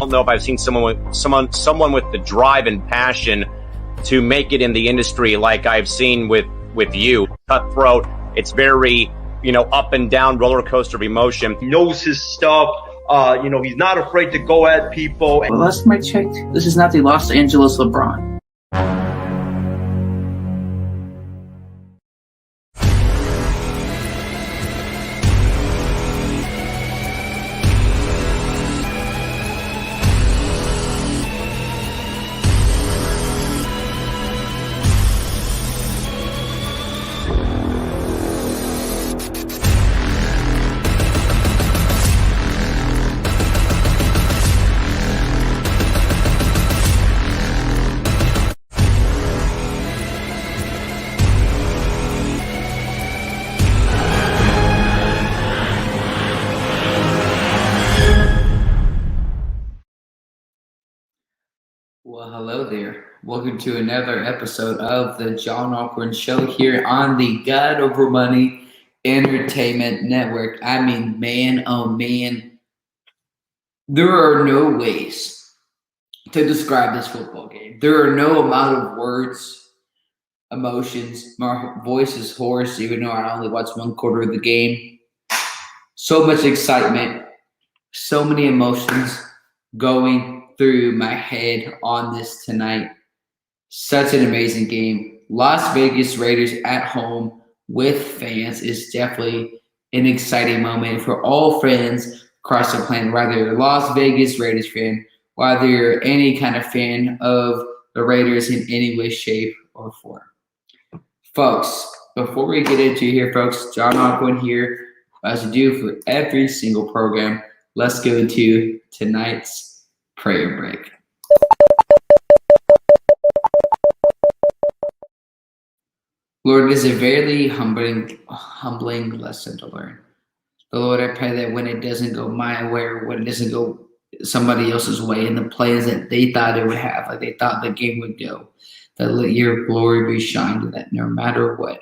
don't know if I've seen someone with the drive and passion to make it in the industry like I've seen with you. Cutthroat. It's very, up and down roller coaster of emotion. He knows his stuff. He's not afraid to go at people. Well, last time I checked, this is not the Los Angeles LeBron. Well, hello there. Welcome to another episode of the John Allcorn Show here on the God Over Money Entertainment Network. I mean, man, oh man, there are no ways to describe this football game. There are no amount of words, emotions. My voice is hoarse, even though I only watched one quarter of the game. So much excitement, so many emotions going through my head on this tonight. Such an amazing game. Las Vegas Raiders at home with fans is definitely an exciting moment for all fans across the planet, whether you're a Las Vegas Raiders fan, whether you're any kind of fan of the Raiders in any way, shape, or form. Folks, before we get into here, folks, John Allcorn here, as we do for every single program, let's go into tonight's prayer break. Lord, it is a very humbling lesson to learn. But Lord, I pray that when it doesn't go my way or when it doesn't go somebody else's way in the plans that they thought it would have, like they thought the game would go, that let your glory be shined, that no matter what,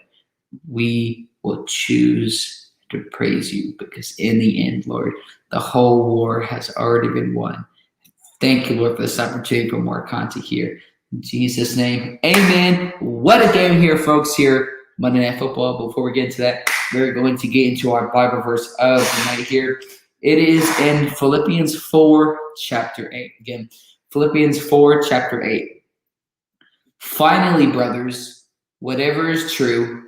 we will choose to praise you, because in the end, Lord, the whole war has already been won. Thank you, Lord, for this opportunity for more content here. In Jesus' name, amen. What a game here, folks, here, Monday Night Football. Before we get into that, we're going to get into our Bible verse of the night here. It is in Philippians 4, chapter 8. Again, Philippians 4, chapter 8. Finally, brothers, whatever is true,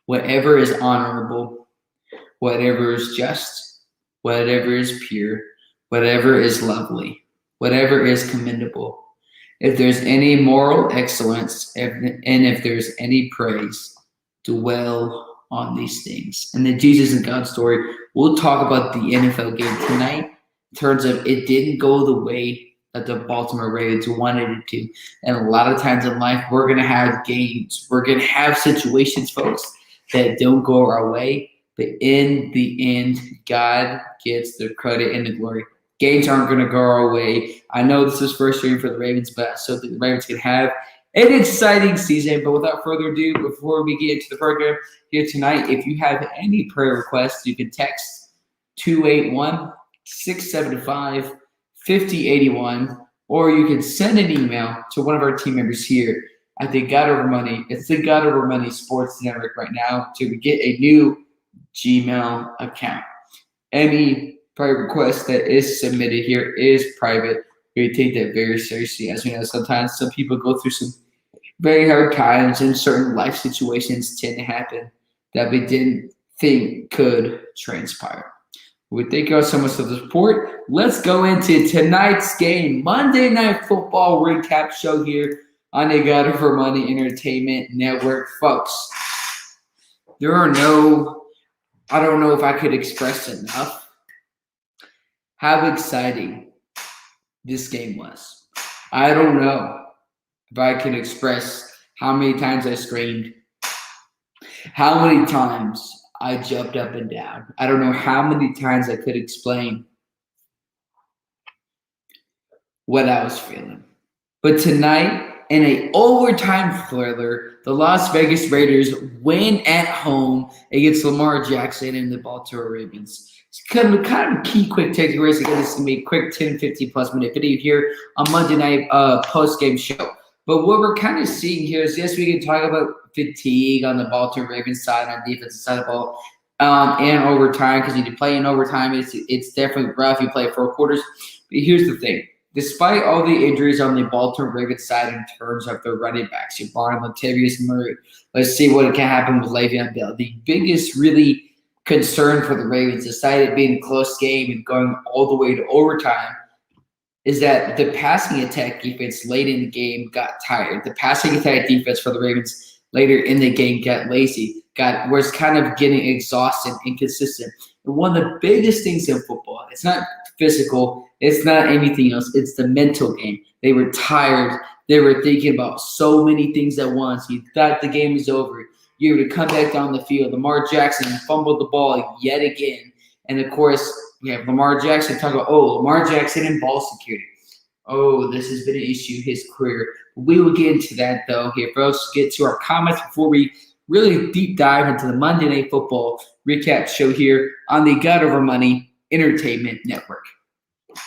whatever is honorable, whatever is just, whatever is pure, whatever is lovely, whatever is commendable, if there's any moral excellence, and if there's any praise, dwell on these things. And the Jesus and God story, we'll talk about the NFL game tonight in terms of it didn't go the way that the Baltimore Ravens wanted it to. And a lot of times in life, we're going to have games. We're going to have situations, folks, that don't go our way. But in the end, God gets the credit and the glory. Games aren't going to go our way. I know this is frustrating for the Ravens, but so that the Ravens can have an exciting season. But without further ado, before we get into the program here tonight, if you have any prayer requests, you can text 281-675-5081, or you can send an email to one of our team members here at the God Over Money. It's the God Over Money Sports Network right now to get a new Gmail account. Any prayer request that is submitted here is private. We take that very seriously. As we know, sometimes some people go through some very hard times, and certain life situations tend to happen that we didn't think could transpire. We thank you all so much for the support. Let's go into tonight's game, Monday Night Football recap show here on the God Over Money Entertainment Network. Folks, I don't know if I could express enough how exciting this game was. I don't know if I can express how many times I screamed, how many times I jumped up and down. I don't know how many times I could explain what I was feeling. But tonight, in an overtime thriller, the Las Vegas Raiders win at home against Lamar Jackson and the Baltimore Ravens. It's kind of key quick takeaways. Again, this is going to be a quick 10, 15+ minute video here on Monday night post-game show. But what we're kind of seeing here is, yes, we can talk about fatigue on the Baltimore Ravens side, on the defensive side of the ball, and overtime, because you play in overtime. It's definitely rough. You play 4 quarters. But here's the thing. Despite all the injuries on the Baltimore Ravens side in terms of their running backs, you're barring Latavius Murray. Let's see what can happen with Le'Veon Bell. The biggest really concern for the Ravens, aside it being a close game and going all the way to overtime, is that the passing attack defense late in the game got tired. The passing attack defense for the Ravens later in the game got lazy, was kind of getting exhausted, inconsistent. And one of the biggest things in football, it's not physical, it's not anything else, it's the mental game. They were tired. They were thinking about so many things at once. You thought the game was over. You were to come back down the field. Lamar Jackson fumbled the ball yet again. And, of course, we have Lamar Jackson talking about, Lamar Jackson and ball security. This has been an issue his career. We will get into that, though, here. Let's get to our comments before we really deep dive into the Monday Night Football recap show here on the God Over Money Entertainment Network.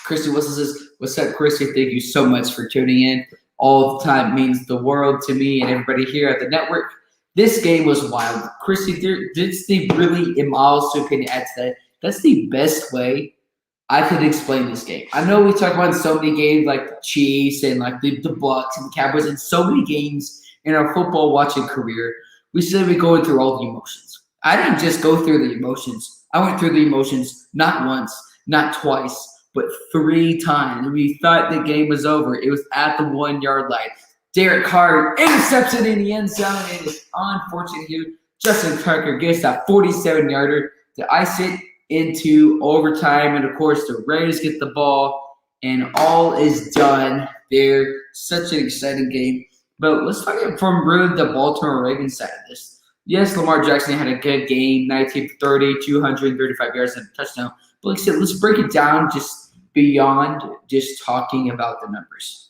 Christy Wilson says, what's up, Christy? Thank you so much for tuning in. All the time means the world to me and everybody here at the network. This game was wild. Christy, this the really, in my also opinion, add to that. That's the best way I could explain this game. I know we talk about so many games like the Chiefs and like the Bucs and the Cowboys, and so many games in our football watching career. We said we're going through all the emotions. I didn't just go through the emotions. I went through the emotions not once, not twice, but 3 times. We thought the game was over. It was at the 1-yard line. Derek Carr intercepts it in the end zone, and it's unfortunate here. Justin Tucker gets that 47-yarder to ice it into overtime. And, of course, the Raiders get the ball, and all is done there. Such an exciting game. But let's talk from really the Baltimore Ravens side of this. Yes, Lamar Jackson had a good game, 19 for 30, 235 yards and a touchdown. But like I said, let's break it down just beyond just talking about the numbers.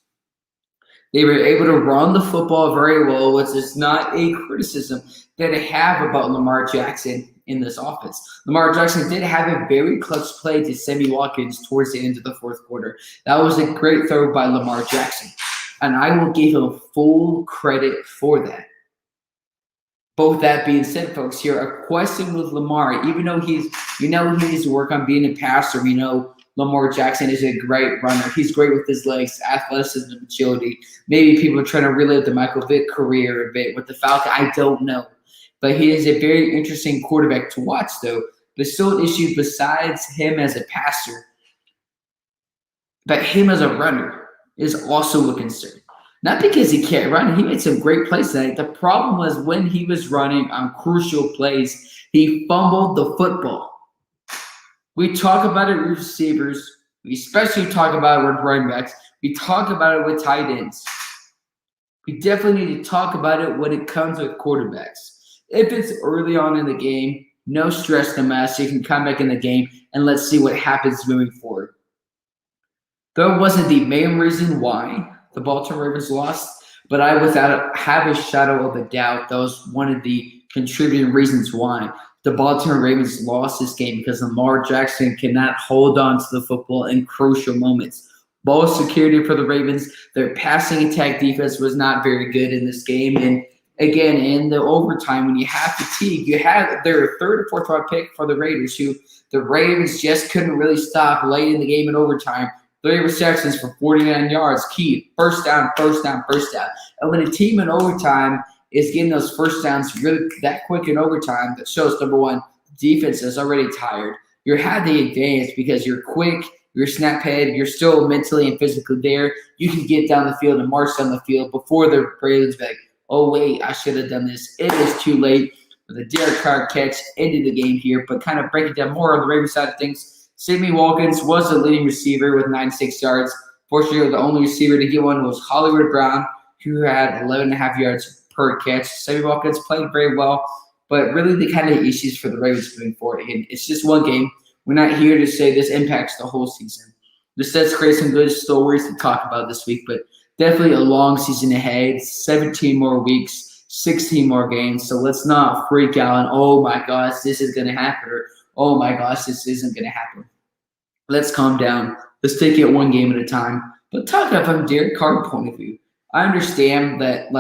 They were able to run the football very well, which is not a criticism that I have about Lamar Jackson in this offense. Lamar Jackson did have a very clutch play to Sammy Watkins towards the end of the 4th quarter. That was a great throw by Lamar Jackson, and I will give him full credit for that. Both that being said, folks, here a question with Lamar, even though he needs to work on being a passer. We know Lamar Jackson is a great runner. He's great with his legs, athleticism, and agility. Maybe people are trying to relive the Michael Vick career a bit with the Falcons. I don't know. But he is a very interesting quarterback to watch, though. But still an issue besides him as a passer. But him as a runner is also a concern. Not because he can't run. He made some great plays tonight. The problem was when he was running on crucial plays, he fumbled the football. We talk about it with receivers. We especially talk about it with running backs. We talk about it with tight ends. We definitely need to talk about it when it comes with quarterbacks. If it's early on in the game, no stress, no mess. You can come back in the game and let's see what happens moving forward. That wasn't the main reason why the Baltimore Ravens lost, but I, without have a shadow of a doubt, that was one of the contributing reasons why the Baltimore Ravens lost this game, because Lamar Jackson cannot hold on to the football in crucial moments. Ball security for the Ravens, their passing attack defense was not very good in this game. And again, in the overtime, when you have fatigue, you have their 3rd or 4th round pick for the Raiders, who the Ravens just couldn't really stop late in the game in overtime. 3 receptions for 49 yards, key, first down. And when a team in overtime is getting those first downs really that quick in overtime, that shows, number one, defense is already tired. You had the advantage because you're quick, you're snap head, you're still mentally and physically there. You can get down the field and march down the field before the Ravens be like, oh, wait, I should have done this. It is too late. The Derek Carr catch ended the game here, but kind of breaking down more on the Ravens side of things. Sammy Watkins was the leading receiver with 96 yards. Fortunately, the only receiver to get one was Hollywood Brown, who had 11.5 yards per catch. Sammy Watkins played very well, but really the kind of issues for the Ravens moving forward. Again, it's just one game. We're not here to say this impacts the whole season. This does create some good stories to talk about this week, but definitely a long season ahead. 17 more weeks, 16 more games. So let's not freak out and, oh my gosh, this is going to happen. oh my gosh, this isn't going to happen. Let's calm down. Let's take it one game at a time. But talking from Derek Carr's point of view, I understand that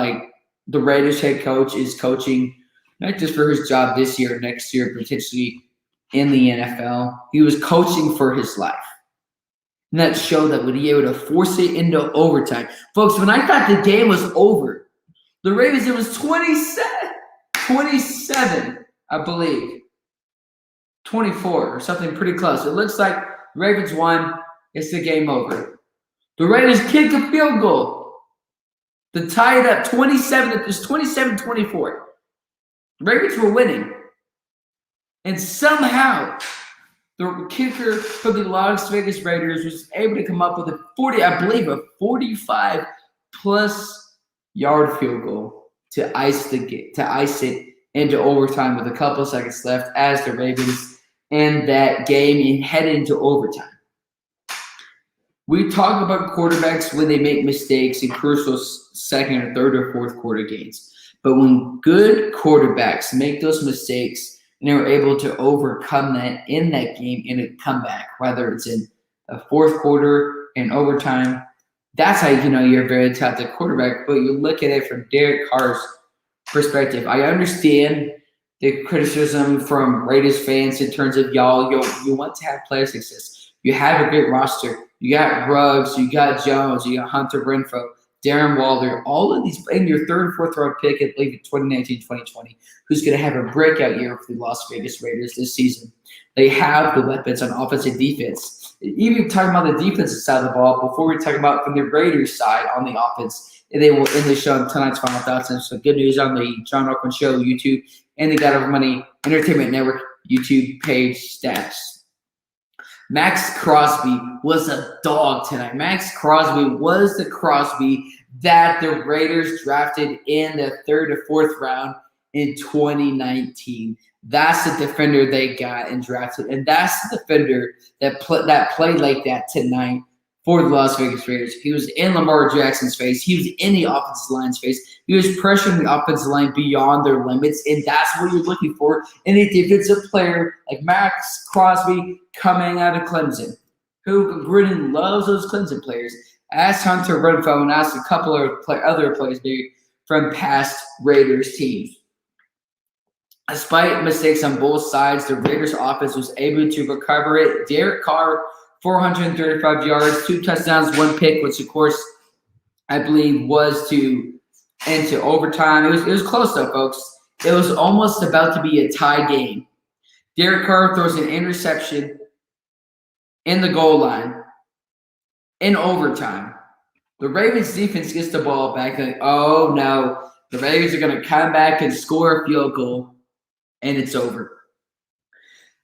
the Raiders head coach is coaching not just for his job this year, next year, potentially in the NFL. He was coaching for his life. And that showed that when he able to force it into overtime. Folks, when I thought the game was over, the Ravens, it was 27, I believe. 24 or something pretty close. It looks like the Ravens won. It's the game over. The Raiders kicked a field goal to tie it up 27. It was 27-24. The Ravens were winning. And somehow the kicker for the Las Vegas Raiders was able to come up with a 45-plus yard field goal to ice it into overtime with a couple of seconds left as the Ravens end that game and head into overtime. We talk about quarterbacks when they make mistakes in crucial second or third or fourth quarter games. But when good quarterbacks make those mistakes and they're able to overcome that in that game in a comeback, whether it's in a fourth quarter and overtime, that's how you know you're a very talented quarterback. But you look at it from Derek Carr's perspective. I understand the criticism from Raiders fans in terms of you want to have player success. You have a great roster. You got Ruggs, you got Jones, you got Hunter Renfrow, Darren Waller, all of these in your third or fourth round pick, I believe, in 2019-2020, who's going to have a breakout year for the Las Vegas Raiders this season. They have the weapons on offense and defense. Even talking about the defensive side of the ball, before we talk about from the Raiders side on the offense, and they will end the show on tonight's Final Thoughts. And so good news on the John Allcorn Show YouTube and the God Over Money Entertainment Network YouTube page stats. Max Crosby was a dog tonight. Max Crosby was the Crosby that the Raiders drafted in the third or fourth round in 2019. That's the defender they got and drafted, and that's the defender that played like that tonight for the Las Vegas Raiders. He was in Lamar Jackson's face. He was in the offensive line's face. He was pressuring the offensive line beyond their limits, and that's what you're looking for in a defensive player like Max Crosby coming out of Clemson, who Gruden loves those Clemson players, as Hunter Renfrow and as a couple of other players from past Raiders teams. Despite mistakes on both sides, the Raiders offense was able to recover it. Derek Carr, 435 yards, 2 touchdowns, 1 pick, which of course I believe was into overtime. It was close though, folks. It was almost about to be a tie game. Derek Carr throws an interception in the goal line in overtime. The Ravens defense gets the ball back. Like, oh no, the Ravens are going to come back and score a field goal, and it's over.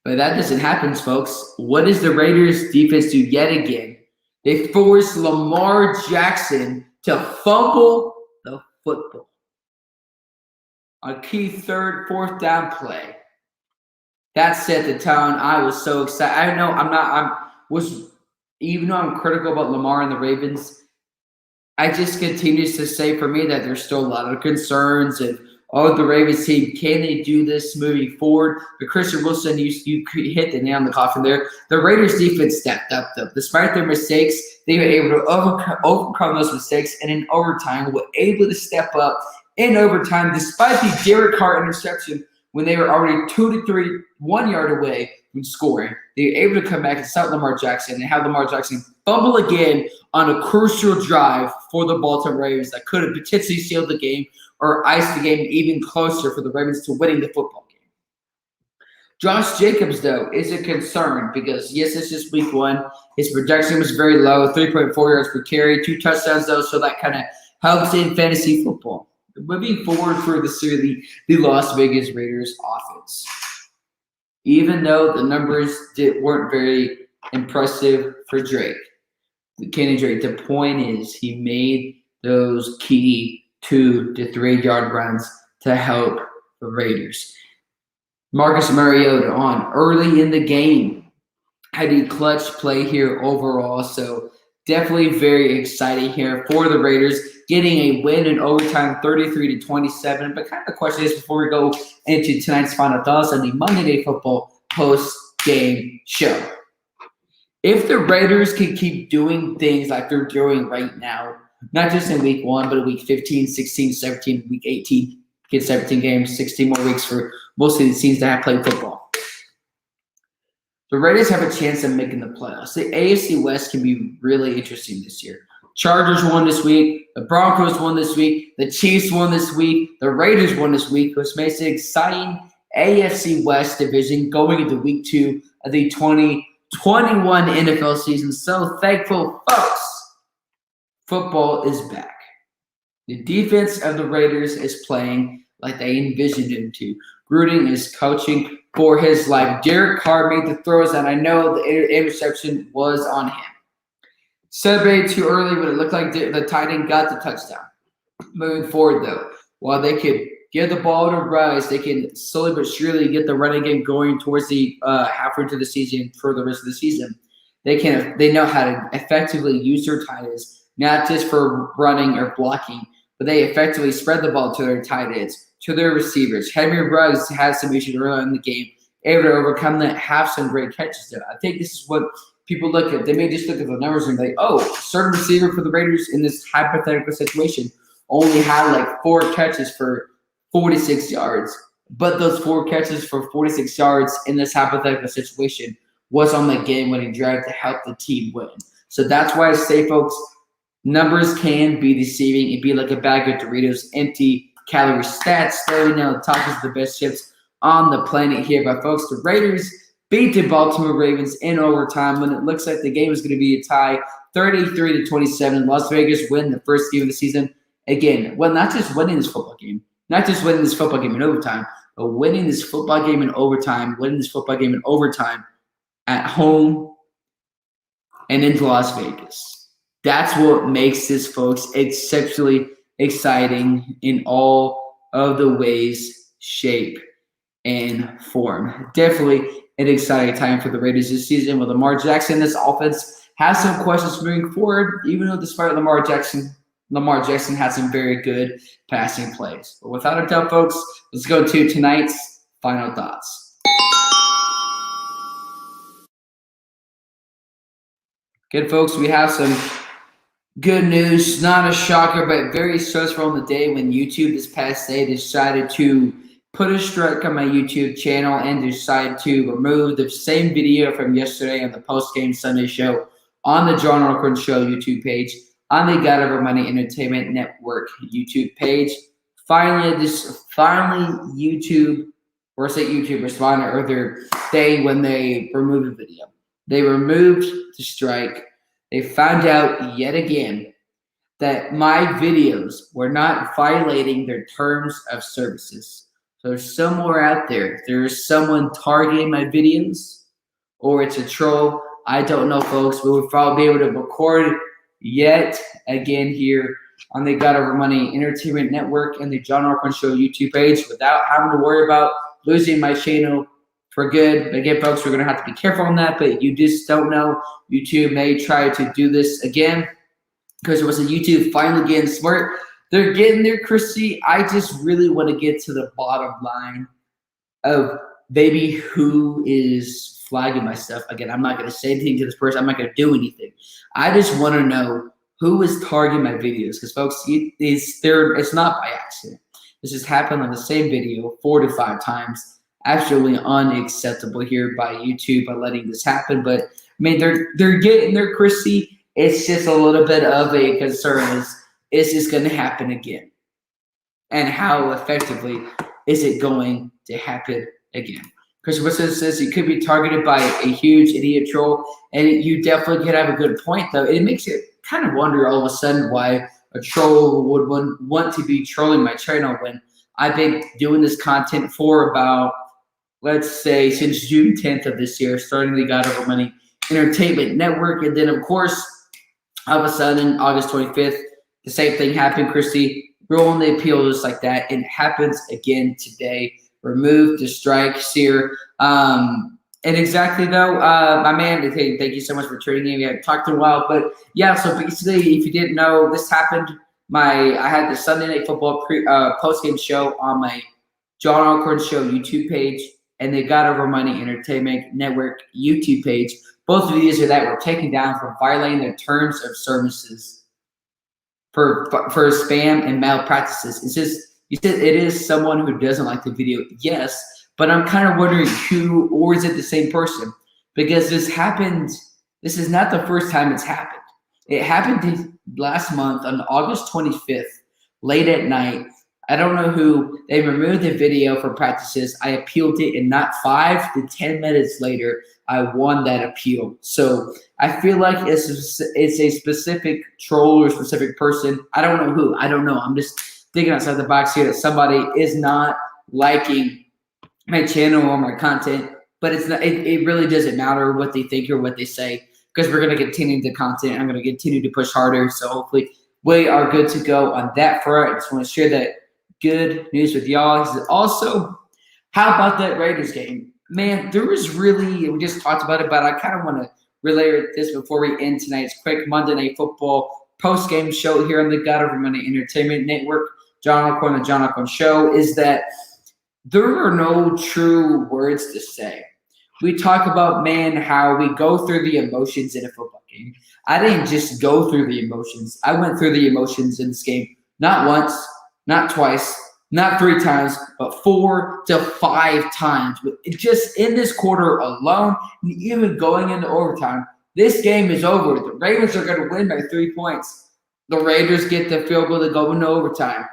But that doesn't happen, folks. What does the Raiders defense do yet again? They force Lamar Jackson to fumble the football. A key third, fourth down play. That set the tone. I was so excited. I know even though I'm critical about Lamar and the Ravens, I just continues to say for me that there's still a lot of concerns and the Ravens team, can they do this moving forward? But Christian Wilson, you hit the nail on the coffin there. The Raiders defense stepped up, though. Despite their mistakes, they were able to overcome those mistakes, and in overtime, were able to step up in overtime despite the Derek Carr interception when they were already 1 yard away from scoring. They were able to come back and stop Lamar Jackson and have Lamar Jackson fumble again on a crucial drive for the Baltimore Ravens that could have potentially sealed the game or iced the game even closer for the Ravens to winning the football game. Josh Jacobs, though, is a concern because, yes, it's just week 1. His projection was very low, 3.4 yards per carry, 2 touchdowns, though, so that kind of helps in fantasy football. Moving forward for the Las Vegas Raiders offense. Even though the numbers weren't very impressive for Kenny Drake, the point is he made those key 2 to 3 yard runs to help the Raiders. Marcus Mariota on early in the game had a clutch play here overall, so definitely very exciting here for the Raiders, getting a win in overtime, 33-27. But kind of the question is, before we go into tonight's Final Thoughts on the Monday Night Football post game show. If the Raiders can keep doing things like they're doing right now, not just in week 1, but in week 15, 16, 17, week 18, get 17 games, 16 more weeks for most of these teams that have played football. The Raiders have a chance of making the playoffs. The AFC West can be really interesting this year. Chargers won this week. The Broncos won this week. The Chiefs won this week. The Raiders won this week, which makes it an exciting AFC West division going into week 2 of the 2021 NFL season. So thankful, folks. Football is back. The defense of the Raiders is playing like they envisioned him to. Gruden is coaching for his life. Derek Carr made the throws, and I know the interception was on him. Celebrated too early, but it looked like the tight end got the touchdown. Moving forward, though, while they could give the ball to Rice, they can slowly but surely get the running game going towards the halfway into the season for the rest of the season. They know how to effectively use their tight ends, not just for running or blocking, but they effectively spread the ball to their tight ends, to their receivers. Henry Ruggs had some issues early in the game, able to overcome that, have some great catches there. I think this is what people look at. They may just look at the numbers and be like, oh, certain receiver for the Raiders in this hypothetical situation only had like 4 catches for 46 yards. But those 4 catches for 46 yards in this hypothetical situation was on the game-winning drive to help the team win. So that's why I say, folks, numbers can be deceiving. It'd be like a bag of Doritos, empty calorie stats. There, the tacos are the best chips on the planet here. But, folks, the Raiders beat the Baltimore Ravens in overtime when it looks like the game is going to be a tie, 33-27. Las Vegas win the first game of the season. Again, well, not just winning this football game, not just winning this football game in overtime, but winning this football game in overtime, at home and in Las Vegas. That's what makes this, folks, exceptionally exciting in all of the ways, shape, and form. Definitely an exciting time for the Raiders this season with Lamar Jackson. This offense has some questions moving forward, even though despite Lamar Jackson had some very good passing plays. But without a doubt, folks, let's go to tonight's final thoughts. Good, folks, we have some good news. Not a shocker, but very stressful on the day when YouTube this past day decided to put a strike on my YouTube channel and decided to remove the same video from yesterday on the post-game Sunday show on the John Allcorn Show YouTube page, on the God Over Money Entertainment Network YouTube page. Finally, YouTube responded earlier today when they removed the video. They removed the strike. They found out yet again that my videos were not violating their terms of services. So somewhere out there's someone targeting my videos, or it's a troll. I don't know, folks. We will probably be able to record yet again here on the God Over Money Entertainment Network and the John Allcorn Show YouTube page without having to worry about losing my channel for good. But again, folks, we're going to have to be careful on that, but you just don't know. YouTube may try to do this again because it was a YouTube finally getting smart. They're getting there, Christy. I just really want to get to the bottom line of maybe who is flagging my stuff. Again, I'm not going to say anything to this person. I'm not going to do anything. I just want to know who is targeting my videos because, folks, it's not by accident. This has happened on the same video 4 to 5 times. Absolutely unacceptable here by YouTube by letting this happen. But, I mean, they're getting there, Christy. It's just a little bit of a concern. Is this going to happen again? And how effectively is it going to happen again? Chris Wilson says he could be targeted by a huge idiot troll. And you definitely could have a good point, though. It makes you kind of wonder all of a sudden why a troll would want to be trolling my channel when I've been doing this content for about, let's say, since June 10th of this year, starting the God Over Money Entertainment Network. And then, of course, all of a sudden, August 25th, the same thing happened, Christy. Rolling the appeal just like that. And it happens again today. Remove the strikes here. And exactly, though, my man, thank you so much for tuning in. We haven't talked in a while. But, yeah, so basically, if you didn't know, this happened. I had the Sunday Night Football post-game show on my John Allcorn Show YouTube page. and the God Over Money Entertainment Network YouTube page. Both of these are that were taken down for violating the terms of services for spam and malpractices. It's just, you said it is someone who doesn't like the video. Yes, but I'm kind of wondering who, or is it the same person? Because this happened. This is not the first time it's happened. It happened last month on August 25th, late at night. I don't know who. They removed the video for practices. I appealed it, and not 5 to 10 minutes later, I won that appeal. So I feel like it's a specific troll or specific person. I don't know who. I don't know. I'm just thinking outside the box here that somebody is not liking my channel or my content, but it's not. It really doesn't matter what they think or what they say, because we're going to continue the content. I'm going to continue to push harder. So hopefully we are good to go on that front. I just want to share that good news with y'all. Also, how about that Raiders game? Man, there was really, we just talked about it, but I kind of want to relay this before we end tonight's quick Monday Night Football post-game show here on the God Over Money Entertainment Network. John Allcorn, the John Allcorn Show, is that there are no true words to say. We talk about, man, how we go through the emotions in a football game. I didn't just go through the emotions. I went through the emotions in this game, not once, not twice, not 3 times, but 4 to 5 times. Just in this quarter alone, even going into overtime, this game is over. The Ravens are going to win by 3 points. The Raiders get the field goal to go into overtime.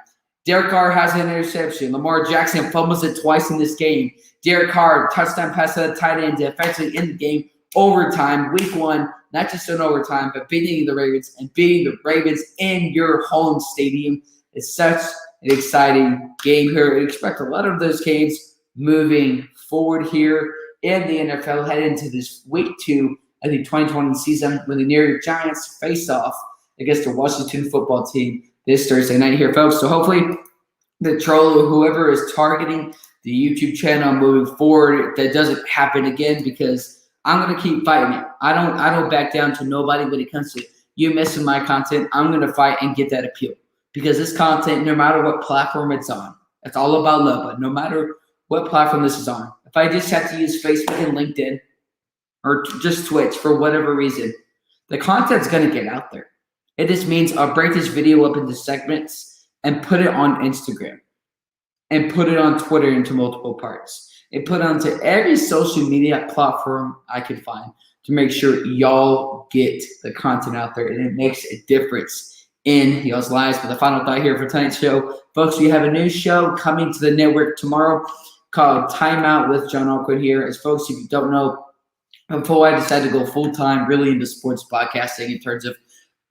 Derek Carr has an interception. Lamar Jackson fumbles it twice in this game. Derek Carr, touchdown pass to the tight end to effectively end the game. Overtime, week 1, not just in overtime, but beating the Ravens and beating the Ravens in your home stadium. It's such an exciting game here. I expect a lot of those games moving forward here in the NFL, head into this week 2 of the 2020 season when the New York Giants face off against the Washington football team this Thursday night here, folks. So hopefully the troll or whoever is targeting the YouTube channel moving forward, that doesn't happen again, because I'm going to keep fighting it. I don't back down to nobody when it comes to you missing my content. I'm going to fight and get that appeal, because this content, no matter what platform it's on, it's all about love, but no matter what platform this is on, if I just have to use Facebook and LinkedIn or just Twitch for whatever reason, the content's going to get out there. It just means I'll break this video up into segments and put it on Instagram and put it on Twitter into multiple parts and put it onto every social media platform I can find to make sure y'all get the content out there, and it makes a difference in y'all's lives. But the final thought here for tonight's show, folks, we have a new show coming to the network tomorrow called Timeout with John Allcorn here. As folks, if you don't know, before I decided to go full-time really into sports podcasting in terms of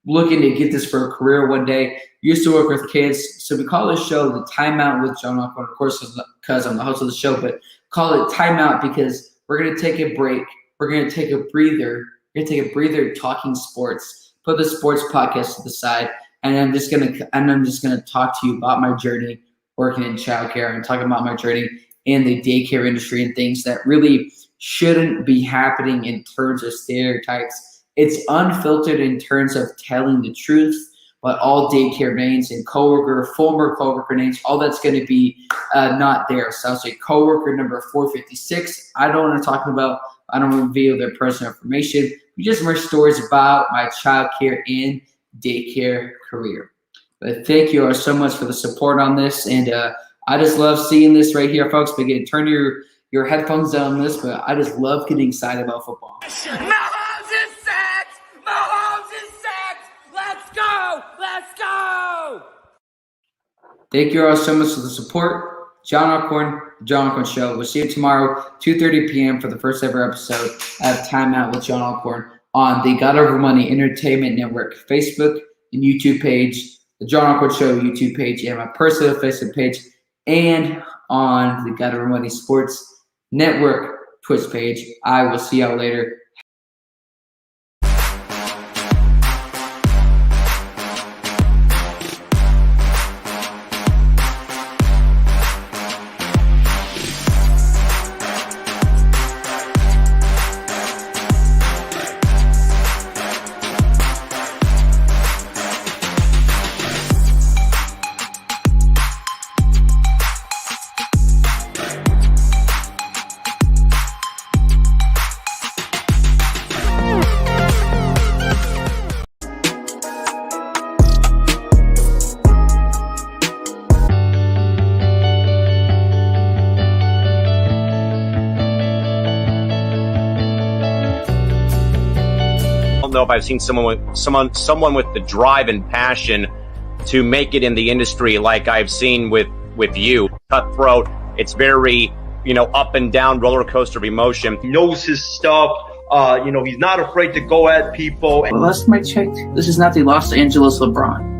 looking to get this for a career one day, used to work with kids. So we call this show the Timeout with John Allcorn, of course, because I'm the host of the show, but call it Timeout because we're going to take a break. We're going to take a breather. We're going to take a breather talking sports, put the sports podcast to the side, and I'm just going to talk to you about my journey working in childcare and talking about my journey in the daycare industry and things that really shouldn't be happening in terms of stereotypes. It's unfiltered in terms of telling the truth, but all daycare names and former coworker names, all that's going to be not there. So I'll say coworker number 456. I don't want to talk about, I don't want to reveal their personal information. We just more stories about my childcare and daycare career. But thank you all so much for the support on this. And I just love seeing this right here, folks. But again, turn your headphones down on this, but I just love getting excited about football. Thank you all so much for the support. John Allcorn Show. We'll see you tomorrow, 2:30 p.m. for the first ever episode of Timeout with John Allcorn on the God Over Money Entertainment Network Facebook and YouTube page, the John Allcorn Show YouTube page, and my personal Facebook page, and on the God Over Money Sports Network Twitch page. I will see y'all later. if I've seen someone with the drive and passion to make it in the industry like I've seen with you. Cutthroat. It's very, up and down roller coaster of emotion. He knows his stuff. He's not afraid to go at people. Well, last time I checked, this is not the Los Angeles LeBron.